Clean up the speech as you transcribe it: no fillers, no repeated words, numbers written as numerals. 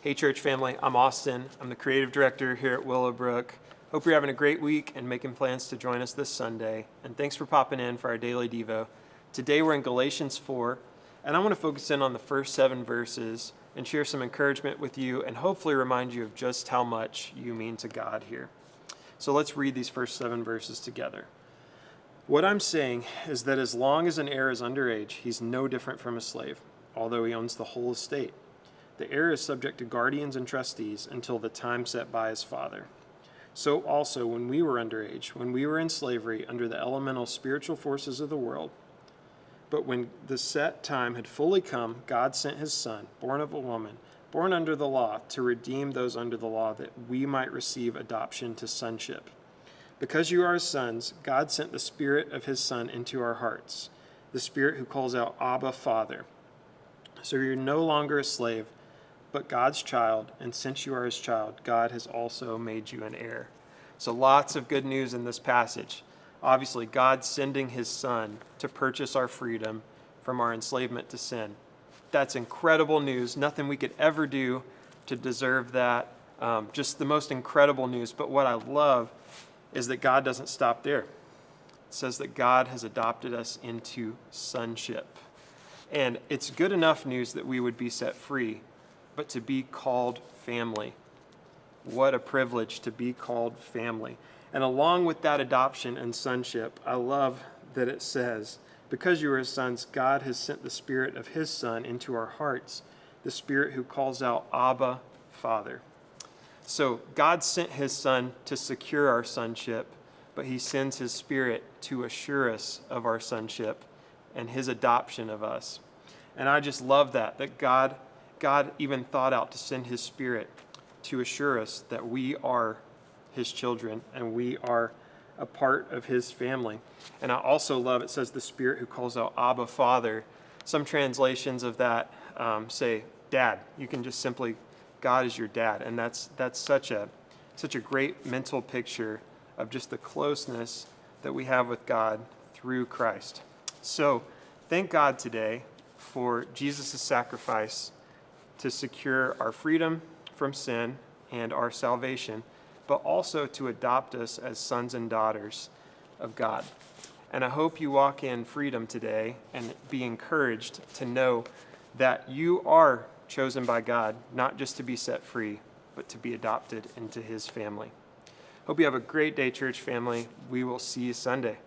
Hey church family, I'm Austin. I'm the creative director here at Willowbrook. Hope you're having a great week and making plans to join us this Sunday. And thanks for popping in for our daily Devo. Today we're in Galatians 4, and I want to focus in on the first 7 verses and share some encouragement with you and hopefully remind you of just how much you mean to God here. So let's read these first 7 verses together. What I'm saying is that as long as an heir is underage, he's no different from a slave, although he owns the whole estate. The heir is subject to guardians and trustees until the time set by his father. So also when we were underage, when we were in slavery under the elemental spiritual forces of the world, but when the set time had fully come, God sent his Son, born of a woman, born under the law, to redeem those under the law, that we might receive adoption to sonship. Because you are his sons, God sent the Spirit of his Son into our hearts, the Spirit who calls out, Abba, Father. So you're no longer a slave, but God's child, and since you are his child, God has also made you an heir. So lots of good news in this passage. Obviously, God sending his Son to purchase our freedom from our enslavement to sin. That's incredible news. Nothing we could ever do to deserve that. Just the most incredible news. But what I love is that God doesn't stop there. It says that God has adopted us into sonship. And it's good enough news that we would be set free, but to be called family. What a privilege to be called family. And along with that adoption and sonship, I love that it says, because you are his sons, God has sent the Spirit of his Son into our hearts, the Spirit who calls out, Abba, Father. So God sent his Son to secure our sonship, but he sends his Spirit to assure us of our sonship and his adoption of us. And I just love that God even thought out to send his Spirit to assure us that we are his children and we are a part of his family. And I also love, it says the Spirit who calls out Abba, Father. Some translations of that say dad. You can just simply, God is your dad. And that's such a great mental picture of just the closeness that we have with God through Christ. So thank God today for Jesus' sacrifice to secure our freedom from sin and our salvation, but also to adopt us as sons and daughters of God. And I hope you walk in freedom today and be encouraged to know that you are chosen by God, not just to be set free, but to be adopted into his family. Hope you have a great day, church family. We will see you Sunday.